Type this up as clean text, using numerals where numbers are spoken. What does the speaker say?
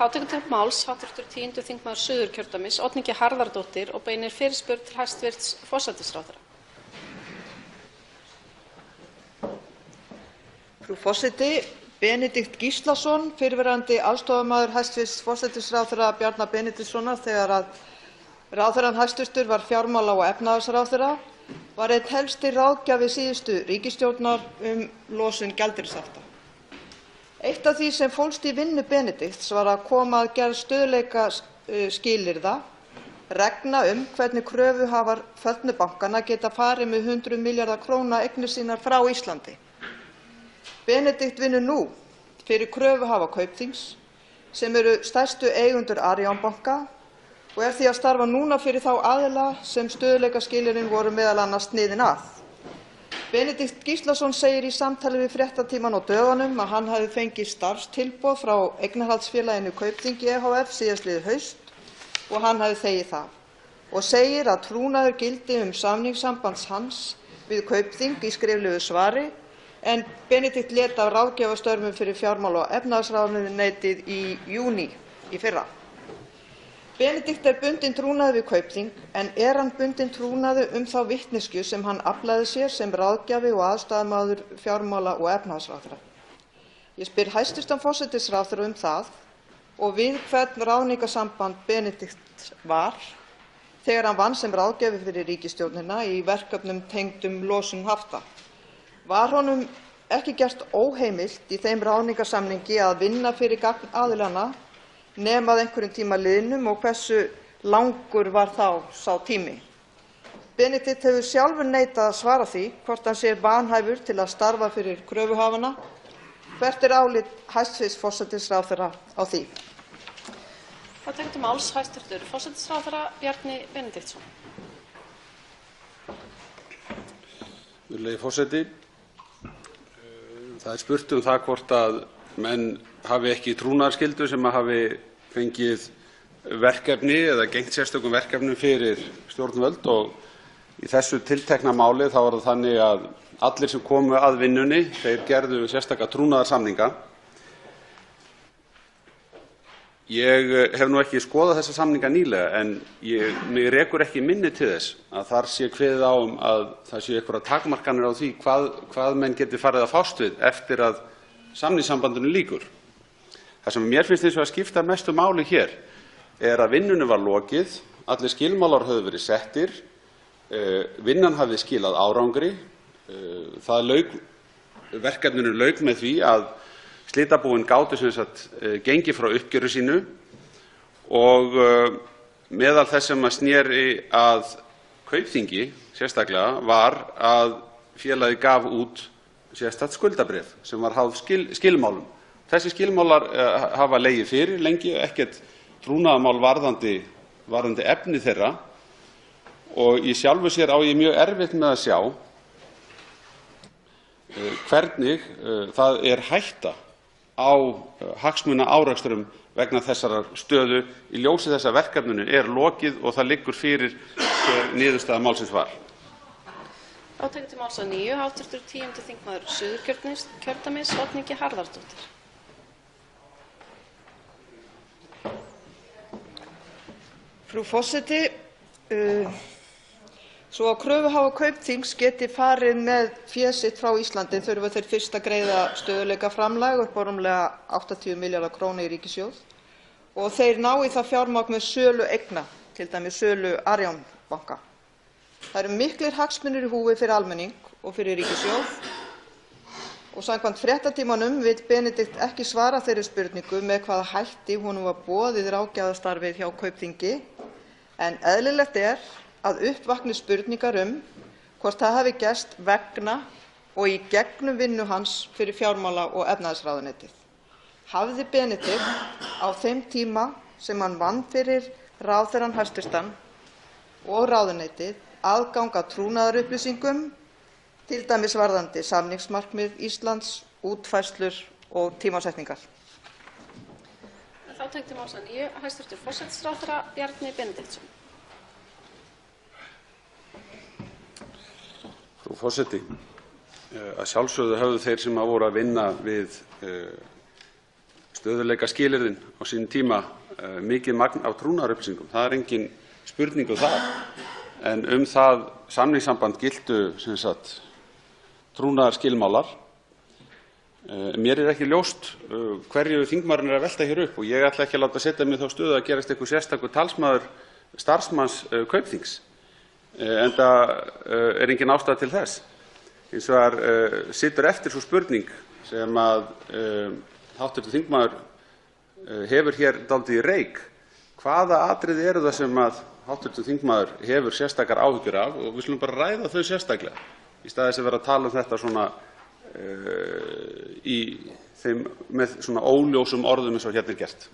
Þá tekur til máls hv. 10. þingmaður Suðurkjördæmis, Oddný G. Harðardóttir, og beinir fyrirspurn til hæstv. Forsætisráðherra. Frú forseti. Benedikt Gíslason, fyrrverandi aðstoðarmaður hæstv. Forsætisráðherra Bjarna Benediktssonar þegar ráðherrann hæstv. Var fjármála- og efnahagsráðherra, var einn helsti ráðgjafi síðustu ríkisstjórnar losun gjaldeyrishafta. Eitt af því sem fólst í vinnu Benedikts var að koma að gerð stöðugleikaskilyrða, reglna hvernig kröfuhafar föllnu bankanna geta farið með 100 milljarða króna eignir sínar frá Íslandi. Benedikt vinnur nú fyrir kröfuhafa Kaupþings, sem eru stærstu eigendur Arion banka, og því að starfa núna fyrir þá aðila sem stöðugleikaskilyrðin voru meðal annars sniðin að. Benedikt Gíslason segir í samtali við Fréttatímann á dögunum að hann hafi fengið starfstilboð frá eignarhaldsfélaginu Kaupþingi ehf. Síðastliðið haust og hann hafi þegið það, og segir að trúnaður gildi samningssamband hans við Kaupþing í skriflegu svari, en Benedikt lét af ráðgjafarstörfum fyrir fjármála- og efnahagsráðuneytið í júní í fyrra. Benedikt bundinn trúnaði við Kaupþing, en hann bundinn trúnaði þá vitneskju sem hann aflaði sér sem ráðgjafi og aðstoðarmaður fjármála- og efnahagsráðherra? Ég spyr hæstv. forsætisráðherra það og við hvern ráðningarsamband Benedikt var þegar hann vann sem ráðgjafi fyrir ríkisstjórnina í verkefnum tengdum losun hafta. Var honum ekki gert óheimilt í þeim ráðningarsamningi að vinna fyrir gagn aðilanna nema að einhverjum tíma liðnum, og hversu langur var þá sá tími? Benedikt hefur sjálfur neitað að svara því hvort hann sé vanhæfur til að starfa fyrir kröfuhafana. Hvert álit hæstv. forsætisráðherra á því? Þá tekur til máls hæstv. forsætisráðherra Bjarni Benediktsson. Virðulegi forseti. Það spurt það hvort að menn hafi ekki trúnaðarskyldu sem hafi fengið verkefni eða gegnt sérstökum verkefnum fyrir stjórnvöld, og í þessu tiltekna máli þá var það þannig að allir sem komu að vinnunni, þeir gerðu sérstaka trúnaðarsamninga. Ég hef nú ekki skoðað þessa samninga nýlega, en mig rekur ekki minni til þess að þar sé kveðið á að það séu einhverjar takmarkanir á því hvað menn geti farið að fást við eftir að samningssambandinu lýkur. Það sem mér finnst hins vegar skipta mestu máli hér að vinnunni var lokið, allir skilmálar höfðu verið settir, vinnan hafði skilað árangri, verkefninu lauk með því að slitabúin gátu gengið frá uppgjöri sínu, og meðal þess sem sneri að Kaupþingi sérstaklega var að félagið gaf út sérstakt skuldabréf sem var háð skilmálum. Þessi skilmálar hafa legið fyrir lengi, ekkert trúnaðarmál varðandi efni þeirra, og í sjálfu sér á ég mjög erfitt með að sjá hvernig það er hætta á hagsmunaárekstrum vegna þessarar stöðu í ljósi þess að verkefninu er lokið og það liggur fyrir hver niðurstaða málsins var. Þá tekur til máls að nýju hv. 10. þingmaður Suðurkjördæmis, Oddný G. Harðardóttir. Frú forseti. Svo að kröfuhafar Kaupþings geti farið með fé sitt frá Íslandi þurfa þeir fyrst að greiða stöðugleikaframlag upp á rúmlega 80 milljarða króna í ríkissjóð, og þeir ná í það fjármagn með sölu eigna, t.d. sölu Arion banka. Það eru miklir hagsmunir í húfi fyrir almenning og fyrir ríkissjóð, og samkvæmt Fréttatímanum vill Benedikt ekki svara þeirri spurningu með hvaða hætti honum var boðið ráðgjafarstarfið hjá Kaupþingi, en eðlilegt að upp vakni spurningar hvort það hafi gerst vegna og í gegnum vinnu hans fyrir fjármála- og efnahagsráðuneytið. Hafði Benedikt á þeim tíma sem hann vann fyrir ráðherrann hæstv. Og ráðuneytið aðgang að trúnaðarupplýsingum, t.d. varðandi samningsmarkmið Íslands, útfærslur og tímasetningar? Þá tekur til máls að nýju hæstv. forsætisráðherra Bjarni Benediktsson. Frú forseti. Að sjálfsögðu höfðu þeir sem voru að vinna við stöðugleikaskilyrðin á sínum tíma mikið magn af trúnaðarupplýsingum. Það er engin spurning um það. En um það samningssamband giltu trúnaðarskilmálar. Mér er ekki ljóst hverju þingmaðurinn er að velta hér upp og ég ætla ekki að láta setja mig í þá stöðu að gerast einhver sérstakur talsmaður starfsmanns Kaupþings, enda er engin ástæða til þess. Hins vegar situr eftir sú spurning sem að hv. þingmaður hefur hér dálítið í reyk. Hvaða atriði eru það sem að hv. þingmaður hefur sérstakar áhyggjur af, og við skulum bara ræða þau sérstaklega í stað þess að vera að tala um þetta svona með svona óljósum orðum eins og hérna er gert.